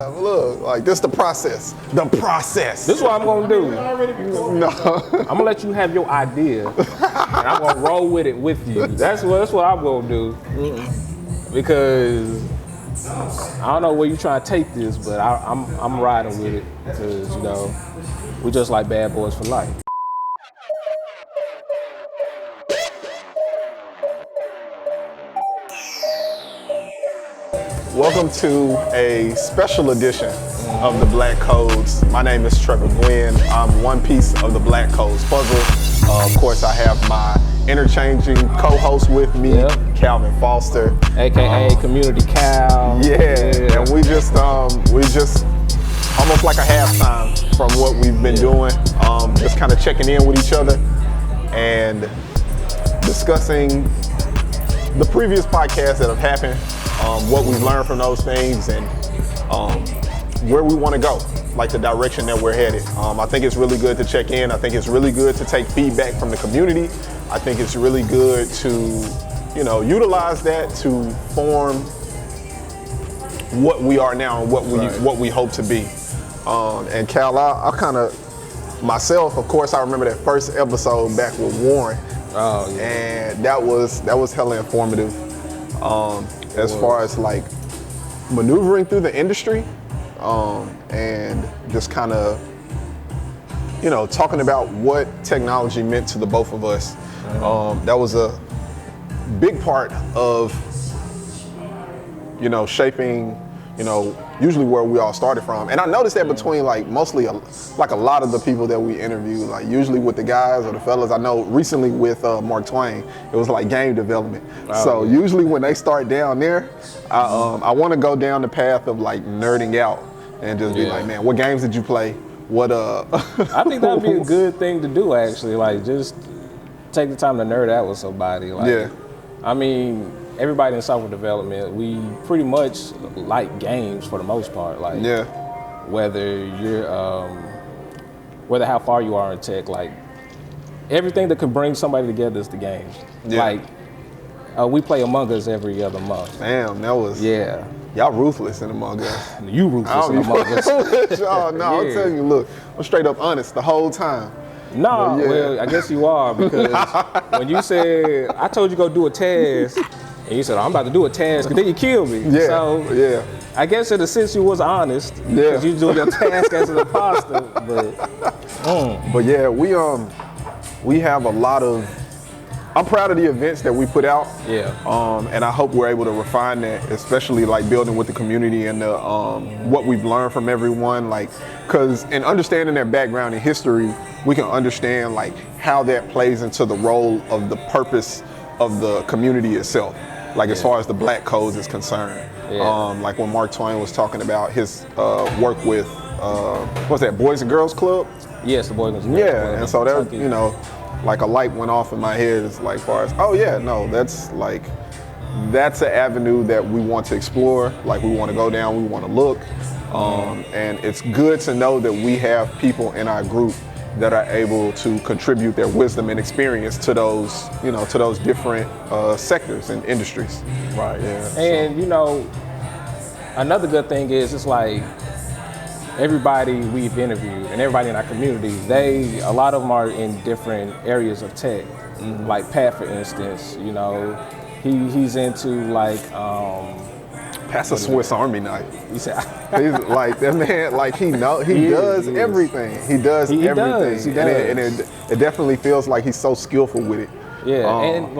Look, like this the process. The process. This is what I'm gonna do. No. I'm gonna let you have your idea, and I'm gonna roll with it with you. That's what I'm gonna do. Because I don't know where you trying to take this, but I'm riding with it because we just like bad boys for life. Welcome to a special edition of the Black Codes. My name is Trevor Gwynn. I'm one piece of the Black Codes puzzle. Of course, I have my interchanging co-host with me, Calvin Foster, AKA Community Cal. Yeah, and we just almost like a halftime from what we've been doing. Just kind of checking in with each other and discussing the previous podcasts that have happened. What we've learned from those things and where we want to go, like the direction that we're headed. I think it's really good to check in. I think it's really good to take feedback from the community. I think it's really good to, utilize that to form what we are now and what we hope to be. And Cal, I kind of, myself, of course, I remember that first episode back with Warren. Oh, yeah. And that was hella informative. As far as like maneuvering through the industry and just kind of, talking about what technology meant to the both of us. That was a big part of, shaping, usually where we all started from. And I noticed that between mostly a lot of the people that we interview, like usually with the guys or the fellas. I know recently with Mark Twain, it was like game development. Usually when they start down there, I want to go down the path of like nerding out and just be like, man, what games did you play? What I think that'd be a good thing to do actually. Like just take the time to nerd out with somebody. I mean, everybody in software development, we pretty much like games for the most part. Whether you're, whether how far you are in tech, like everything that could bring somebody together is the games. We play Among Us every other month. Damn, that was y'all ruthless in Among Us. You ruthless in Among Us. I'm telling you, look, I'm straight up honest the whole time. No, well, I guess you are because when you said I told you go do a task. And you said, I'm about to do a task, and then you killed me. I guess in a sense you was honest, because you do your task as an imposter. But yeah, we have a lot of. I'm proud of the events that we put out. And I hope we're able to refine that, especially like building with the community and the what we've learned from everyone. Because in understanding their background and history, we can understand like how that plays into the role of the purpose of the community itself. As far as the Black Codes is concerned. Like when Mark Twain was talking about his work with, what's that, Boys and Girls Club? Yes, the Boys and Girls Club. And so that, like a light went off in my head as far as, that's an avenue that we want to explore. We want to go down, we want to look. And it's good to know that we have people in our group that are able to contribute their wisdom and experience to those, to those different sectors and industries. Right. Yeah. And another good thing is it's like everybody we've interviewed and everybody in our community, a lot of them are in different areas of tech. Like Pat, for instance, he's into that's a Swiss Army knife. You said he's like that man. He does everything. He does everything. And it definitely feels like he's so skillful with it. And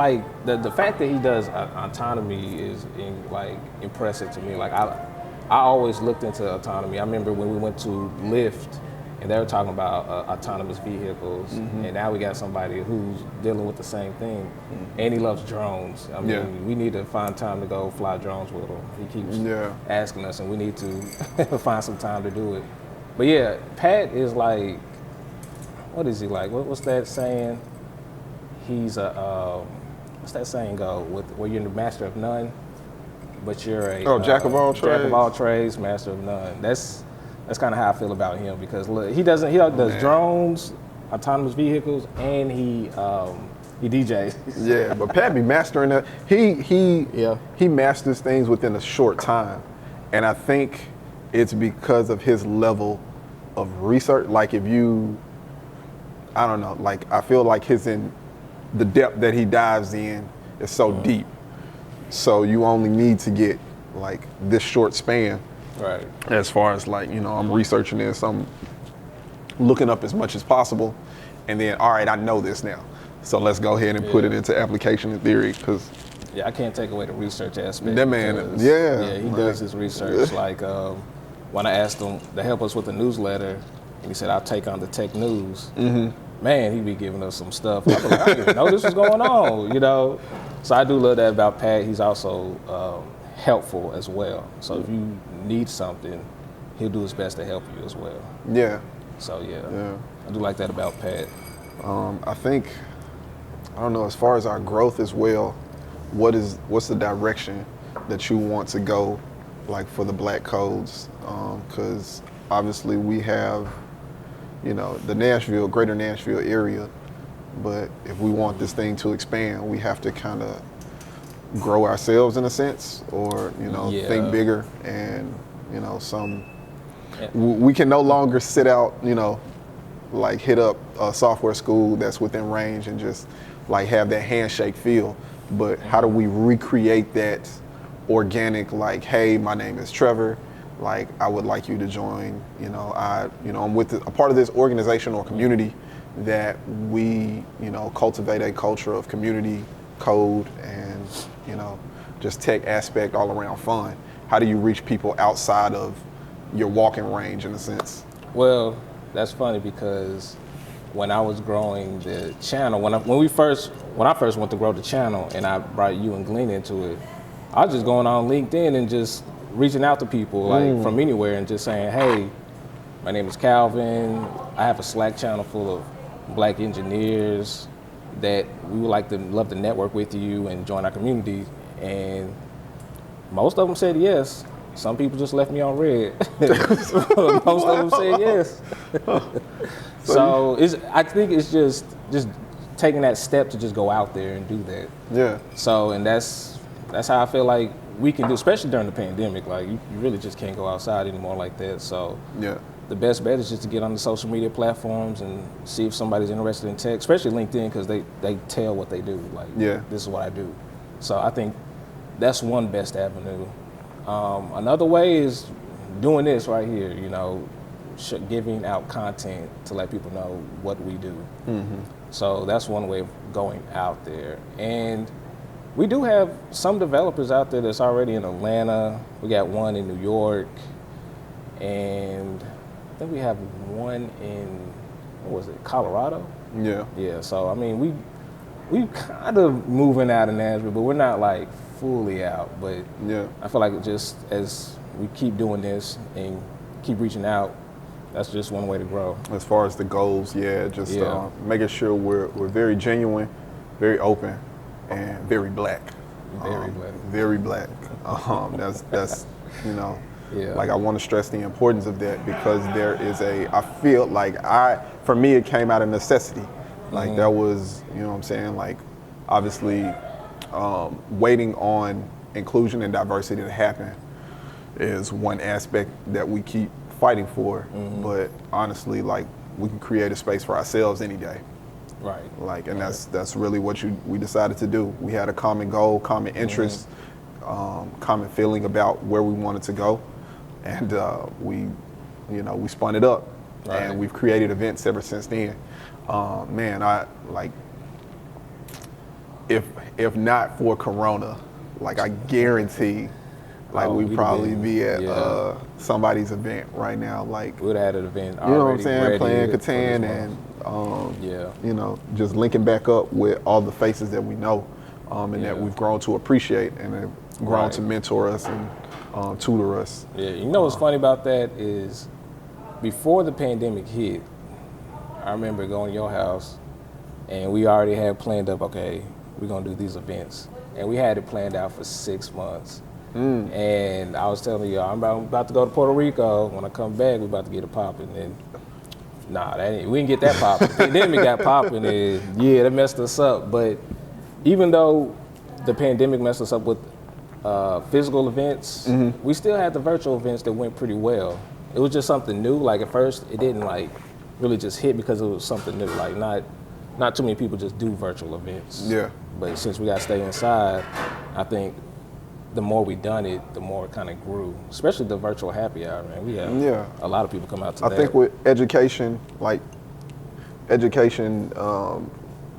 the fact that he does autonomy is impressive to me. I always looked into autonomy. I remember when we went to Lyft and they were talking about autonomous vehicles, and now we got somebody who's dealing with the same thing, and he loves drones. I mean, we need to find time to go fly drones with him. He keeps asking us, and we need to find some time to do it. But yeah, Pat is like, what is he like? What's that saying? He's what's that saying go with where you're the master of none, but you're a jack of all trades. Jack of all trades, master of none. That's kind of how I feel about him because look, he does drones, autonomous vehicles, and he DJs. But Pat be mastering that. He masters things within a short time, and I think it's because of his level of research. Like if you, I don't know, like I feel like the depth that he dives in is so deep. So you only need to get like this short span. Right. As far as like, I'm researching this, I'm looking up as much as possible, and then, all right, I know this now. So let's go ahead and put it into application and theory, because I can't take away the research aspect. That man, he does his research. Like when I asked him to help us with the newsletter, and he said, I'll take on the tech news. Man, he be giving us some stuff. I was like, I didn't even know this was going on, So I do love that about Pat. He's also helpful as well. So if you need something, he'll do his best to help you as well. Yeah. So I do like that about Pat. I think, I don't know, as far as our growth as well, what's the direction that you want to go, like for the Black Codes? Because obviously we have, the greater Nashville area, but if we want this thing to expand, we have to kind of grow ourselves in a sense, or think bigger, and we can no longer sit out, like hit up a software school that's within range and just like have that handshake feel. But how do we recreate that organic, like, hey, my name is Trevor, like I would like you to join, I'm with a part of this organization or community that we, cultivate a culture of community, code, and, just tech aspect all around fun. How do you reach people outside of your walking range in a sense? Well, that's funny because when I was growing the channel, when I first went to grow the channel and I brought you and Glenn into it, I was just going on LinkedIn and just reaching out to people like from anywhere and just saying, hey, my name is Calvin. I have a Slack channel full of Black engineers that we would love to network with you and join our community. And most of them said yes. Some people just left me on red. Most of them said yes. So I think it's just taking that step to just go out there and do that. Yeah. So, and that's how I feel like we can do, especially during the pandemic. Like you really just can't go outside anymore like that. So yeah, the best bet is just to get on the social media platforms and see if somebody's interested in tech, especially LinkedIn, because they tell what they do. Like, this is what I do. So I think that's one best avenue. Another way is doing this right here, giving out content to let people know what we do. So that's one way of going out there. And we do have some developers out there that's already in Atlanta. We got one in New York, and I think we have one in, Colorado? Yeah. Yeah, so I mean, we kind of moving out of Nashville, but we're not like fully out. But I feel like just as we keep doing this and keep reaching out, that's just one way to grow. As far as the goals, making sure we're very genuine, very open, and very black. Very black. That's like I want to stress the importance of that, because there is I feel like for me it came out of necessity. Like that was, like obviously waiting on inclusion and diversity to happen is one aspect that we keep fighting for, but honestly, like we can create a space for ourselves any day. Right. Like, and that's really what we decided to do. We had a common goal, common interest, common feeling about where we wanted to go, and we spun it up, and we've created events ever since then. Man, I like, if not for Corona, like I guarantee, like we'd probably be at somebody's event right now. Like we'd have an event. You know what I'm saying? Playing Catan and just linking back up with all the faces that we know, and that we've grown to appreciate and have grown to mentor us and tutor us. Yeah, what's funny about that is before the pandemic hit, I remember going to your house and we already had planned up, okay, we're gonna do these events. And we had it planned out for 6 months. And I was telling you, I'm about to go to Puerto Rico. When I come back, we're about to get it popping. And we didn't get that popping. The pandemic got popping, and that messed us up. But even though the pandemic messed us up with physical events, we still had the virtual events that went pretty well. It was just something new. Like at first, it didn't like really just hit because it was something new. Like not too many people just do virtual events. Yeah. But since we got to stay inside, I think the more we done it, the more it kind of grew. Especially the virtual happy hour, man. We have a lot of people come out to that. I think with education, education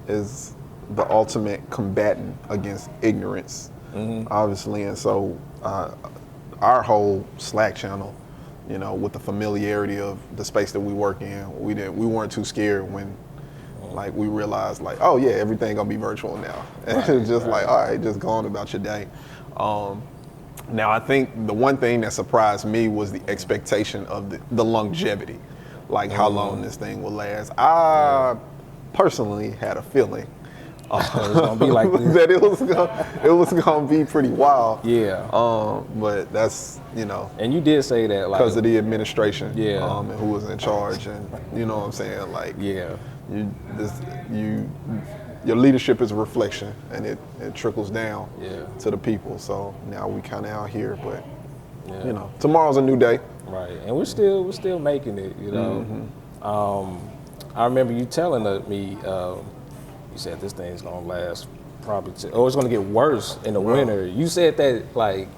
is the ultimate combatant against ignorance, obviously. And so our whole Slack channel, you know, with the familiarity of the space that we work in, we weren't too scared when like we realized like, oh yeah, everything gonna be virtual now. And it's just like, all right, just go on about your day. Now I think the one thing that surprised me was the expectation of the longevity, like how long this thing will last. I personally had a feeling it was gonna be like this. that it was gonna be pretty wild. Yeah. But that's, you know. And you did say that like because of the administration. Yeah. And who was in charge, and you know what I'm saying, like. Yeah. Your leadership is a reflection, and it trickles down Yeah. to the people. So now we kind of out here, but Yeah. you know, tomorrow's a new day. Right, and we're still making it, you know. I remember you telling me, you said this thing's gonna last probably, it's gonna get worse in the winter. You said that like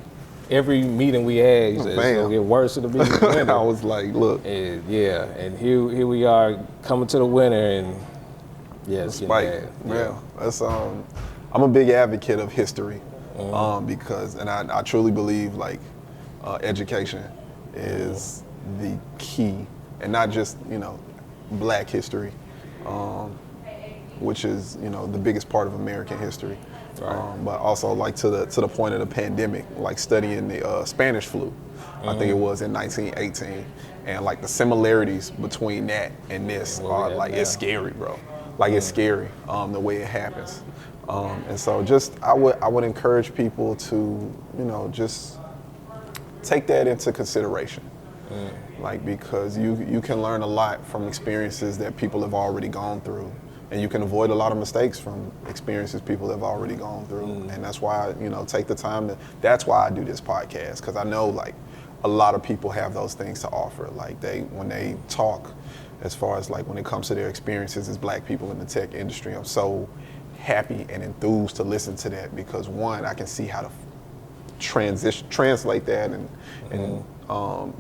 every meeting we had, you said it's gonna get worse in the winter. I was like, look, and here we are coming to the winter, and it's getting bad. Yeah, that's I'm a big advocate of history, because, and I truly believe like education is the key, and not just, you know, Black history, which is, you know, the biggest part of American history, but also like to the point of the pandemic, like studying the Spanish flu. I think it was in 1918, and like the similarities between that and this are like it's scary, bro. Like it's scary the way it happens, and so just I would encourage people to, you know, just take that into consideration. Like, because you can learn a lot from experiences that people have already gone through, and you can avoid a lot of mistakes from experiences people have already gone through. And that's why, you know, take the time that's why I do this podcast, because I know like a lot of people have those things to offer. Like when they talk, as far as like when it comes to their experiences as Black people in the tech industry, I'm so happy and enthused to listen to that, because one, I can see how to translate that and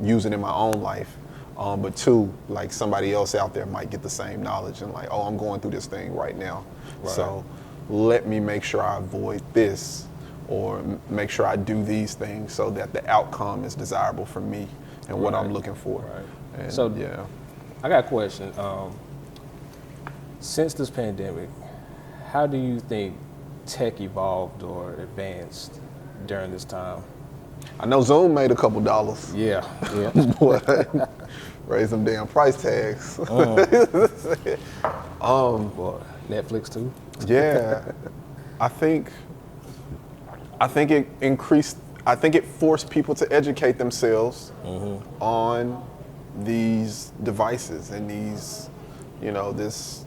use it in my own life. But two, like somebody else out there might get the same knowledge and like, oh, I'm going through this thing right now. So let me make sure I avoid this, or make sure I do these things so that the outcome is desirable for me and what I'm looking for. And, so I got a question. Since this pandemic, how do you think tech evolved or advanced during this time? I know Zoom made a couple dollars. Yeah. Boy, raise them damn price tags. Boy, Netflix too. Yeah, I think it increased. I think it forced people to educate themselves on these devices and these, you know, this,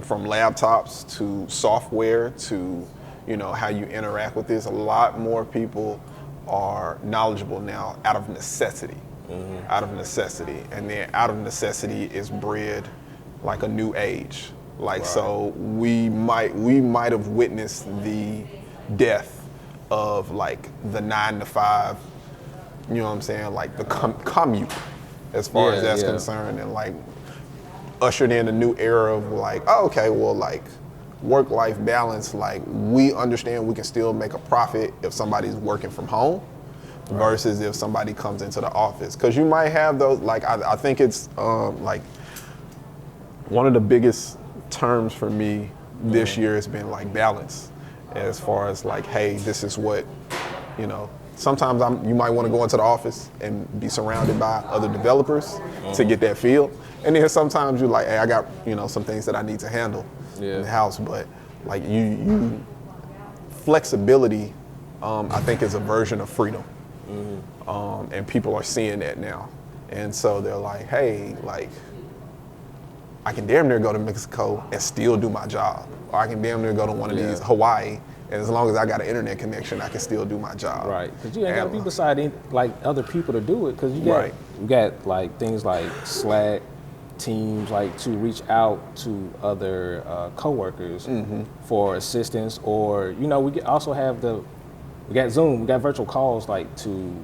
from laptops to software to, you know, how you interact with this. A lot more people are knowledgeable now out of necessity. And then out of necessity is bred like a new age. Like, so we might have witnessed the death of like the 9 to 5, you know what I'm saying, like the commute, as far as that's concerned, and like ushered in a new era of like, oh, okay, well, like work-life balance, like we understand we can still make a profit if somebody's working from home versus if somebody comes into the office. Because you might have those, like I think it's like one of the biggest terms for me this year has been like balance, as far as like, hey, this is what, you know, sometimes you might want to go into the office and be surrounded by other developers to get that feel. And then sometimes you're like, hey, I got, you know, some things that I need to handle in the house. But like you flexibility, I think is a version of freedom. And people are seeing that now. And so they're like, hey, like I can damn near go to Mexico and still do my job. Or I can damn near go to one of these Hawaii And as long as I got an internet connection, I can still do my job. Right, because you ain't got to be beside like other people to do it. Because you got like things like Slack, Teams, like to reach out to other coworkers for assistance, or we also have we got Zoom, we got virtual calls, like to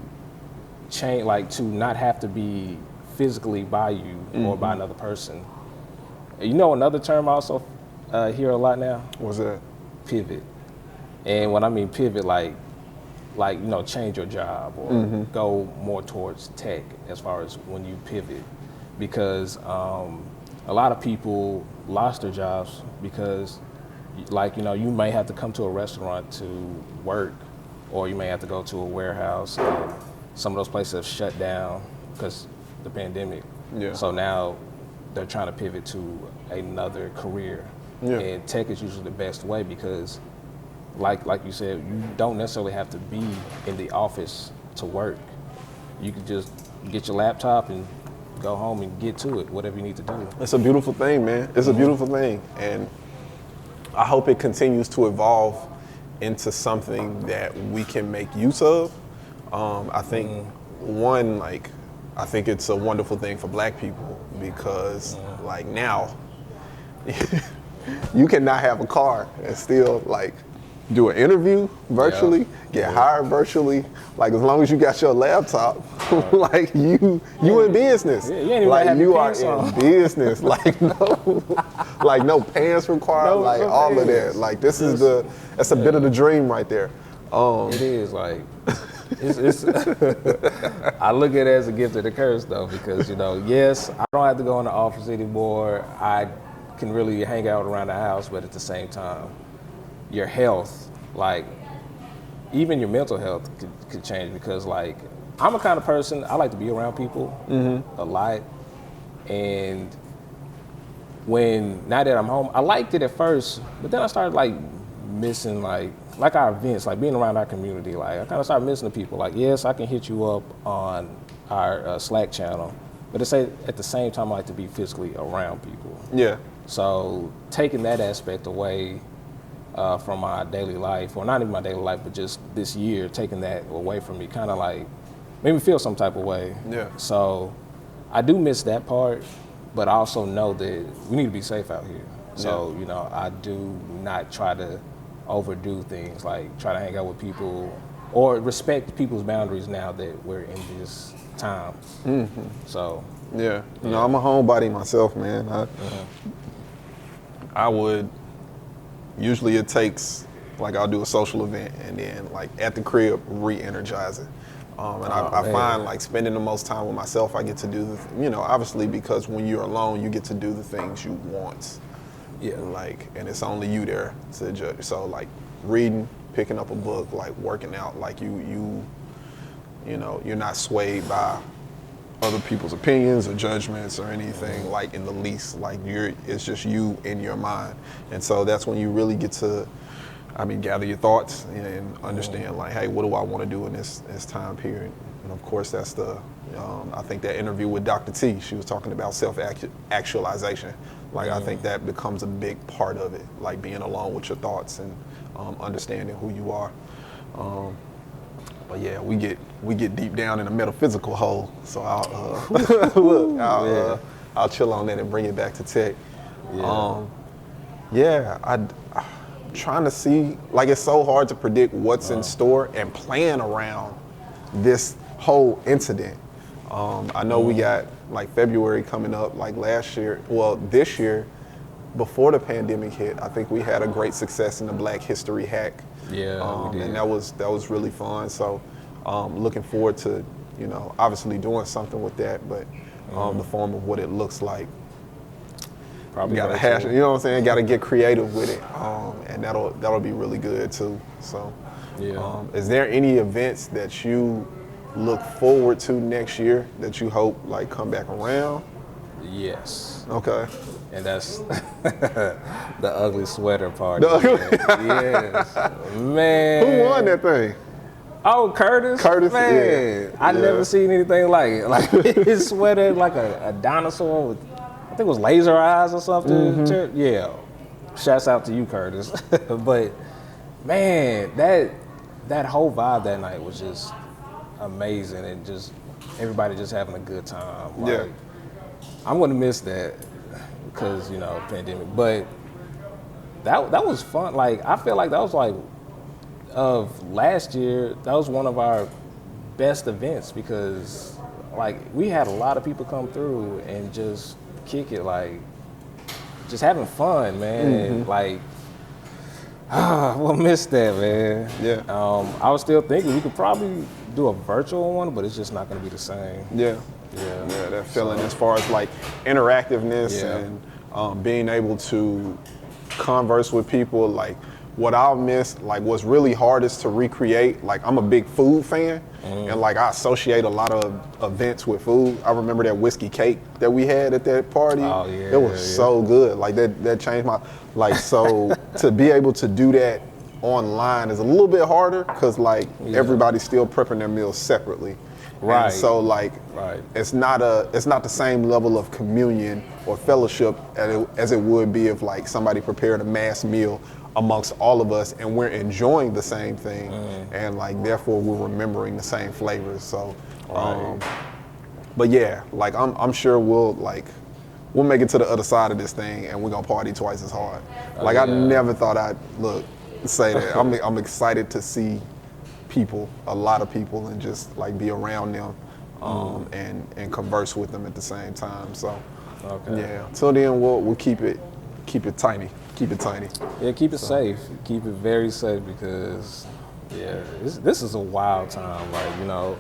change, like to not have to be physically by you or by another person. Another term I also hear a lot now. What's that? Pivot. And when I mean pivot, like change your job or go more towards tech as far as when you pivot, because a lot of people lost their jobs because you may have to come to a restaurant to work, or you may have to go to a warehouse. Some of those places have shut down because the pandemic. Yeah. So now they're trying to pivot to another career. Yeah. And tech is usually the best way because like you said, you don't necessarily have to be in the office to work. You can just get your laptop and go home and get to it, whatever you need to do. It's a beautiful thing, man. It's a beautiful thing. And I hope it continues to evolve into something that we can make use of. I think I think it's a wonderful thing for Black people because like now, you cannot have a car and still like do an interview virtually, get hired virtually. Like as long as you got your laptop, like you in business. Yeah, you ain't even like you are on. in business. Like no pants required. Like all of that. Like that's a bit of the dream right there. It is like. It's I look at it as a gift and a curse though, because yes, I don't have to go in the office anymore. I can really hang out around the house, but at the same time, your health, like even your mental health could change, because like I'm a kind of person, I like to be around people a lot, and now that I'm home, I liked it at first, but then I started like missing like our events, like being around our community. Like I kind of started missing the people. Like yes, I can hit you up on our Slack channel, but at the same time I like to be physically around people. Yeah. So taking that aspect away from my daily life, or not even my daily life, but just this year, taking that away from me kind of like made me feel some type of way. Yeah. So I do miss that part, but I also know that we need to be safe out here. So, I do not try to overdo things, like try to hang out with people or respect people's boundaries now that we're in this time. So yeah, I'm a homebody myself, man. I would usually it takes like I'll do a social event and then like at the crib re-energize it. I find like spending the most time with myself, I get to do obviously because when you're alone you get to do the things you want. Yeah, like, and it's only you there to judge. So like reading, picking up a book, like working out, like you're not swayed by other people's opinions or judgments or anything like in the least. Like it's just you in your mind. And so that's when you really get to, gather your thoughts and understand like, hey, what do I want to do in this time period? And of course that's I think that interview with Dr. T, she was talking about self-actualization. Like I think that becomes a big part of it, like being alone with your thoughts and understanding who you are. But yeah, we get deep down in a metaphysical hole. So I'll chill on that and bring it back to tech. I'm trying to see, like it's so hard to predict what's in store and plan around this whole incident. I know we got like February coming up, like this year, before the pandemic hit, I think we had a great success in the Black History Hack. Yeah, we did. And that was really fun. So looking forward to, obviously doing something with that, but the form of what it looks like. Probably got to hash it, what I'm saying? Got to get creative with it, and that'll be really good too. So, is there any events that you look forward to next year that you hope like come back around? Yes. Okay. And that's the ugly sweater party. Yes. Man. Who won that thing? Oh, Curtis. Curtis, man. I never seen anything like it. Like his sweater, like a dinosaur with, I think it was laser eyes or something. Yeah. Shouts out to you, Curtis. But Man, that whole vibe that night was just amazing, and just everybody just having a good time. Like, Yeah. I'm gonna miss that because pandemic, but that was fun. Like I feel like that was like of last year. That was one of our best events because like we had a lot of people come through and just kick it, like just having fun, man. And like we'll miss that, man. Yeah. I was still thinking we could probably do a virtual one, but it's just not going to be the same. Yeah. That feeling as far as like interactiveness and being able to converse with people. Like what I'll miss, like what's really hardest to recreate. Like I'm a big food fan, and like I associate a lot of events with food. I remember that whiskey cake that we had at that party. Oh yeah, it was so good. Like that changed my like. So to be able to do that online is a little bit harder because like everybody's still prepping their meals separately. Right. And so like it's not the same level of communion or fellowship as it would be if like somebody prepared a mass meal amongst all of us and we're enjoying the same thing and like therefore we're remembering the same flavors. So but yeah, like I'm sure we'll make it to the other side of this thing and we're gonna party twice as hard. Like I never thought I'd say that. I'm excited to see people, a lot of people, and just like be around them and converse with them at the same time. So yeah. Till then we'll keep it tiny. Keep it tiny. Yeah, keep it safe. Keep it very safe because this is a wild time. Like,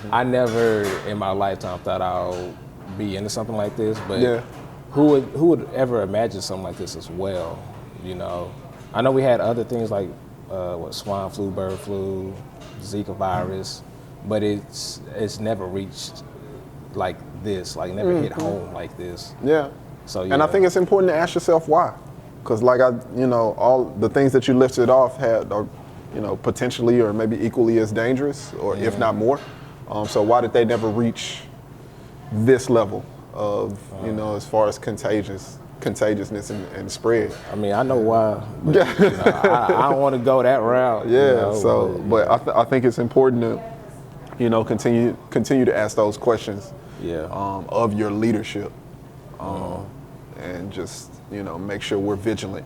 I never in my lifetime thought I'll be into something like this, but who would ever imagine something like this as well? I know we had other things like swine flu, bird flu, Zika virus, but it's never reached like this, like never hit home like this. Yeah. So and I think it's important to ask yourself why, because like all the things that you listed off are potentially or maybe equally as dangerous, or if not more. So why did they never reach this level of as far as contagiousness and spread? I mean, I know why, but, I don't want to go that route. Yeah. But I think it's important to, continue to ask those questions. Of your leadership, and just make sure we're vigilant.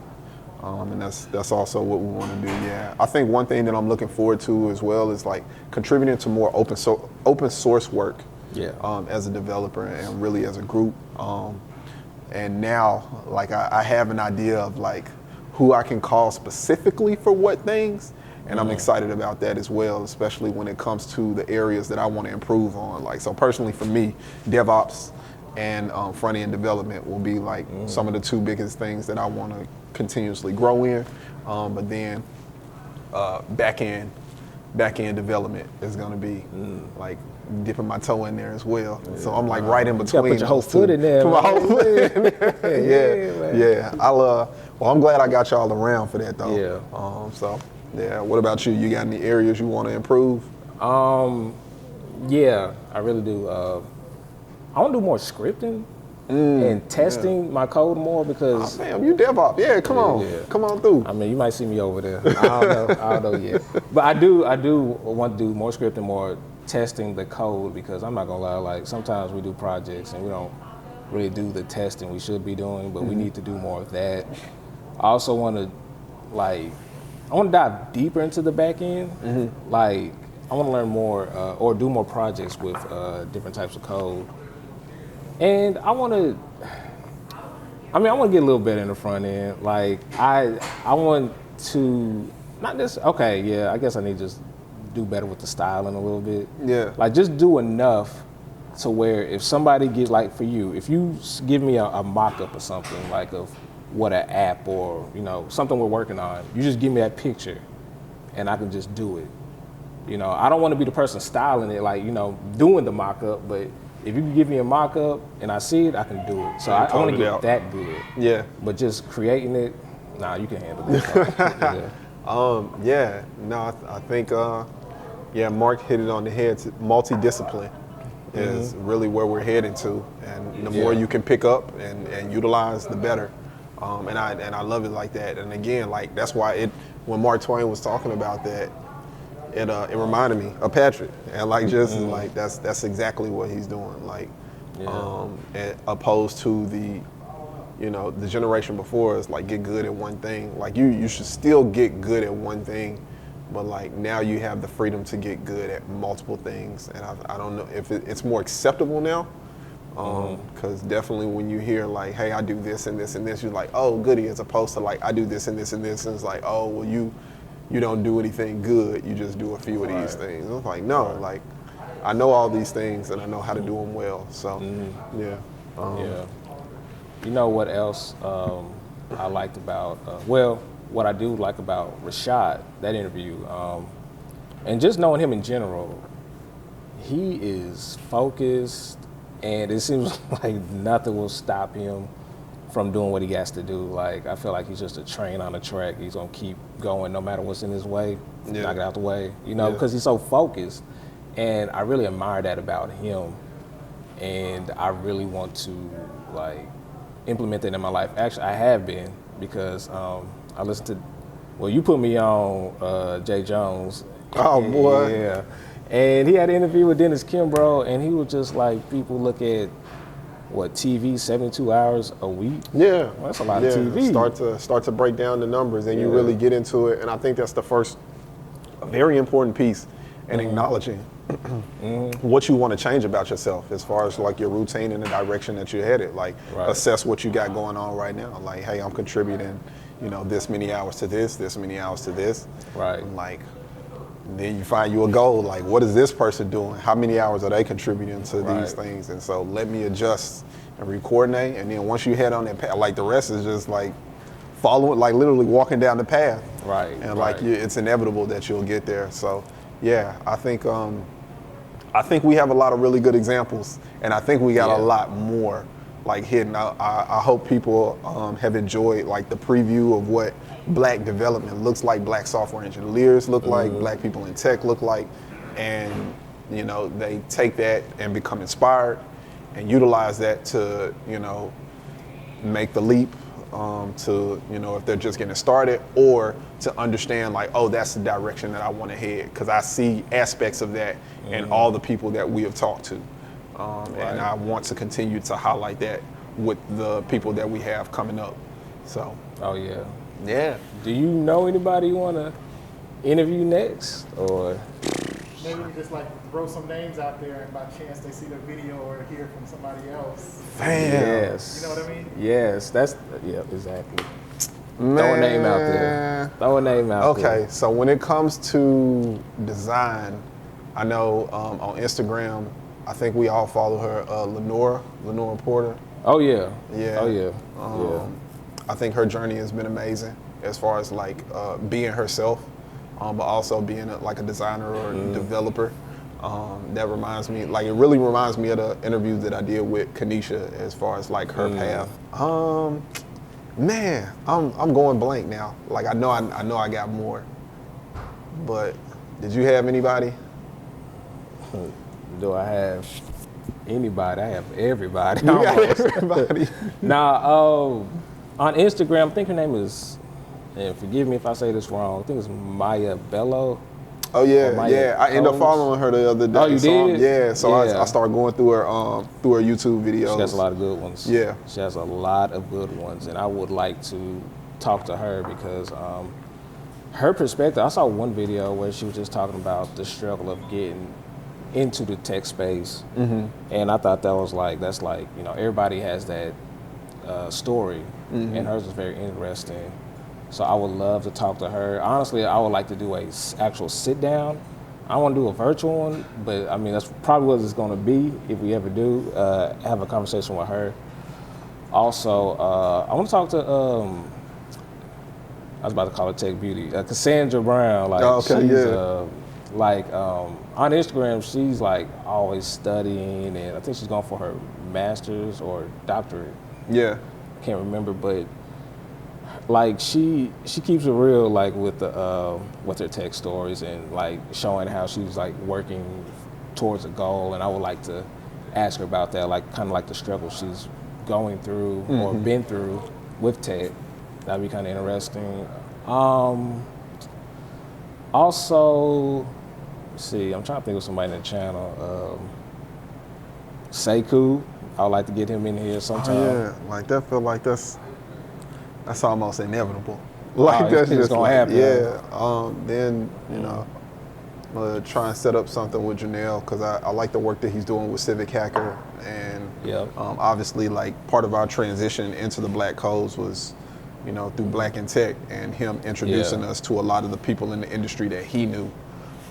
And that's also what we want to do. Yeah. I think one thing that I'm looking forward to as well is like contributing to more open source work. As a developer and really as a group. And now, like, I have an idea of, like, who I can call specifically for what things, and I'm excited about that as well, especially when it comes to the areas that I want to improve on. Like, so personally for me, DevOps and front-end development will be, like, some of the two biggest things that I want to continuously grow in. But then back-end development is going to be, like, dipping my toe in there as well. So I'm like right in between. You put your whole foot in there. Put my whole foot in there. Yeah. Well, I'm glad I got y'all around for that though. What about you? You got any areas you want to improve? Yeah, I really do. I want to do more scripting and testing my code more because. Damn, you DevOps. Yeah, come on through. I mean, you might see me over there. I don't know yet. But I do want to do more scripting, more testing the code, because I'm not gonna lie, like sometimes we do projects and we don't really do the testing we should be doing, but we need to do more of that. I also want to dive deeper into the back end. Like I want to learn more or do more projects with different types of code. And I want to get a little better in the front end. Like I want to not just I guess I need to just do better with the styling a little bit. Yeah. Like just do enough to where if somebody gets, like for you, if you give me a mock-up or something like of what an app or something we're working on, you just give me that picture and I can just do it. I don't want to be the person styling it, like doing the mock-up, but if you can give me a mock-up and I see it, I can do it. So I want to get that good. Yeah. But just creating it, nah, you can handle it. I think Mark hit it on the head. Multidiscipline is really where we're heading to, and the more you can pick up and utilize, the better. And I love it like that. And again, like that's why when Mark Twain was talking about that, it reminded me of Patrick, and like just like that's exactly what he's doing. Like, opposed to the generation before us, like get good at one thing. Like you should still get good at one thing, but like now you have the freedom to get good at multiple things. And I don't know if it's more acceptable now, because definitely when you hear like, hey, I do this and this and this, you're like, oh, goody, as opposed to like I do this and this and this, and it's like, oh, well you don't do anything good, you just do a few of these things. And it's like, no, like I know all these things and I know how to do them well. So yeah. You know what else I liked about, what I do like about Rashad, that interview, and just knowing him in general, he is focused, and it seems like nothing will stop him from doing what he has to do. Like, I feel like he's just a train on the track. He's gonna keep going no matter what's in his way, knock it out the way, because he's so focused. And I really admire that about him. And I really want to like implement that in my life. Actually, I have been, because I listened to, you put me on Jay Jones. Oh boy. Yeah. And he had an interview with Dennis Kimbrough, and he was just like, people look at TV 72 hours a week. Yeah, well, that's a lot of TV. Start to break down the numbers, and you really get into it. And I think that's the first, very important piece, in acknowledging what you want to change about yourself, as far as like your routine and the direction that you're headed. Like assess what you got going on right now. Like, hey, I'm contributing, this many hours to this many hours to this. Right. And like, then you find you a goal. Like, what is this person doing? How many hours are they contributing to these things? And so let me adjust and coordinate. And then once you head on that path, like the rest is just like following, like literally walking down the path. Right. And like it's inevitable that you'll get there. So yeah, I think we have a lot of really good examples, and I think we got a lot more like hidden. I hope people have enjoyed like the preview of what Black development looks like, Black software engineers look like, Black people in tech look like, and they take that and become inspired and utilize that to make the leap to if they're just getting started, or to understand like, oh, that's the direction that I want to head, because I see aspects of that in all the people that we have talked to, and I want to continue to highlight that with the people that we have coming up. So. Oh yeah. Yeah. Do you know anybody you want to interview next, or? Maybe we just like throw some names out there, and by chance they see the video or hear from somebody else. Damn. Yes. You know what I mean? Yes, exactly. Man. Throw a name out there. Throw a name out there. Okay, so when it comes to design, I know on Instagram, I think we all follow her, Lenora Porter. Oh yeah. Yeah. Oh yeah. I think her journey has been amazing, as far as like being herself, but also being like a designer or a developer. That reminds me, like it really reminds me of the interview that I did with Kanisha, as far as like her path. Man, I'm going blank now. Like I know I got more, but did you have anybody? Do I have anybody? I have everybody. You got everybody. Nah, on Instagram, I think her name is, and forgive me if I say this wrong, I think it's Maya Bello. Oh yeah, yeah. I ended up following her the other day. Oh, you did? Yeah, so I started going through her YouTube videos. She has a lot of good ones. Yeah. She has a lot of good ones, and I would like to talk to her because her perspective, I saw one video where she was just talking about the struggle of getting into the tech space, and I thought that's like, everybody has that story, and hers is very interesting. So I would love to talk to her. Honestly, I would like to do a actual sit down. I want to do a virtual one, but I mean, that's probably what it's going to be if we ever do have a conversation with her. Also, I want to talk to, I was about to call her Tech Beauty, Cassandra Brown. Like, she's, on Instagram, she's like always studying, and I think she's going for her master's or doctorate. Yeah. Can't remember, but like she keeps it real, like with her tech stories, and like showing how she's like working towards a goal. And I would like to ask her about that, like kind of like the struggle she's going through or been through with tech. That'd be kind of interesting. Also, let's see, I'm trying to think of somebody in the channel. Sekou, I would like to get him in here sometime. Oh, yeah, like that feel like that's almost inevitable. Like that's it's just gonna like, happen. yeah. Then you know, try and set up something with Janelle because I like the work that he's doing with Civic Hacker, and obviously like part of our transition into the Black Codes was, you know, through Black in Tech and him introducing us to a lot of the people in the industry that he knew.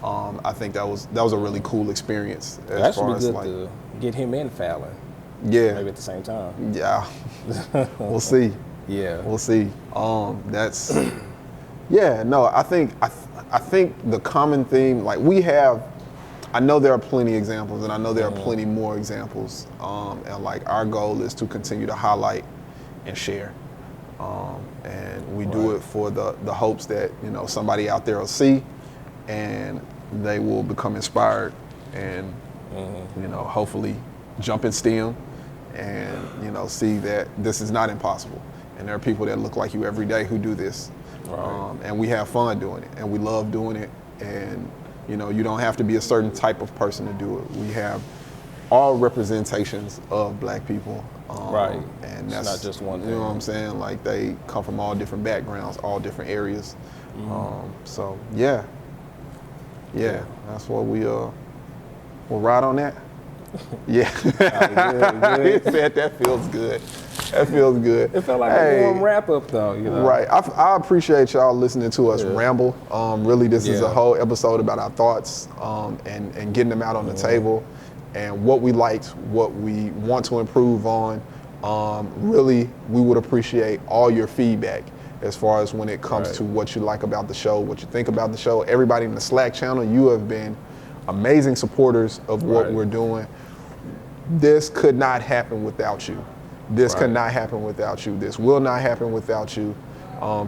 I think that was a really cool experience. As far as like, to get him in Fallon. Yeah. Maybe at the same time. Yeah. We'll see. Yeah. We'll see. That's yeah, no, I think the common theme, like we have, I know there are plenty examples and I know there are plenty more examples. And like our goal is to continue to highlight and share. And we do it for the hopes that, you know, somebody out there will see and they will become inspired and, you know, hopefully jump in STEM and, you know, see that this is not impossible. And there are people that look like you every day who do this. Right. And we have fun doing it and we love doing it. And, you know, you don't have to be a certain type of person to do it. We have all representations of Black people. Right. And that's not just one thing. You know what I'm saying? Like they come from all different backgrounds, all different areas. So yeah, that's what we'll ride on that. Yeah. Good. He said that feels good. That feels good. It felt like a warm wrap up though, you know. Right. I appreciate y'all listening to us ramble. Really, this is a whole episode about our thoughts and getting them out on the table and what we liked, what we want to improve on. Really, we would appreciate all your feedback as far as when it comes to what you like about the show, what you think about the show. Everybody in the Slack channel, you have been amazing supporters of what we're doing. This could not happen without you. This could not happen without you. This will not happen without you.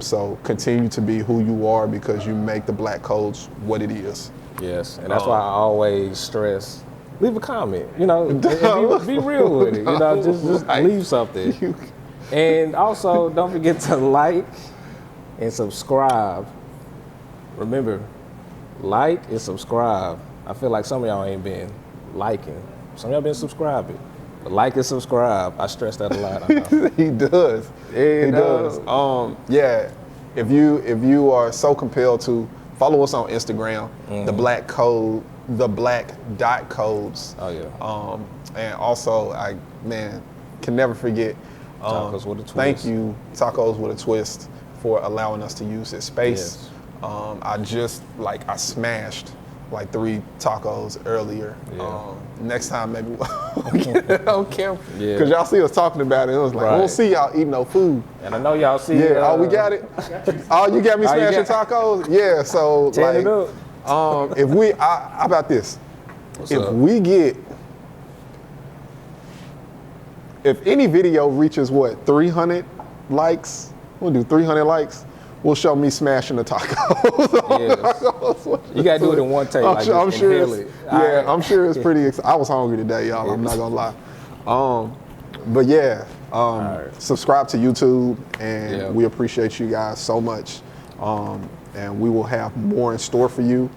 So continue to be who you are because you make the Black Codes what it is. Yes, and that's why I always stress, leave a comment, you know, and be real with it, you know, just leave something. And also, don't forget to like and subscribe. Remember, like and subscribe. I feel like some of y'all ain't been liking. Some of y'all been subscribing. But like and subscribe. I stress that a lot. I know. He does. He does. Yeah. If you are so compelled to follow us on Instagram, the Black Code, the Black Codes. Oh yeah. And also, I can never forget. Tacos with a twist. Thank you, Tacos with a Twist, for allowing us to use this space. Yes. I smashed like 3 tacos earlier. Yeah. Next time maybe we'll get it on camera. Yeah. Cause y'all see us talking about it. It was like, we don't see y'all eating no food. And I know y'all see we got it? Oh, you got me smashing tacos? Yeah, so like, if we, how about this? If any video reaches 300 likes, we'll do 300 likes, we'll show me smashing the tacos. Yes. You gotta do it in one take. I'm sure it's pretty exciting. I was hungry today, y'all. I'm not gonna lie. But yeah, subscribe to YouTube, and we appreciate you guys so much. And we will have more in store for you.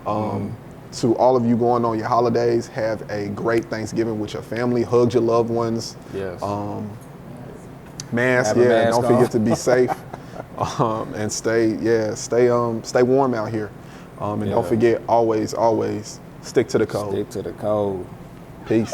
To all of you going on your holidays, have a great Thanksgiving with your family. Hug your loved ones. Yes. Mask, don't forget to be safe. And stay warm out here. And don't forget, always stick to the code. Stick to the code. Peace.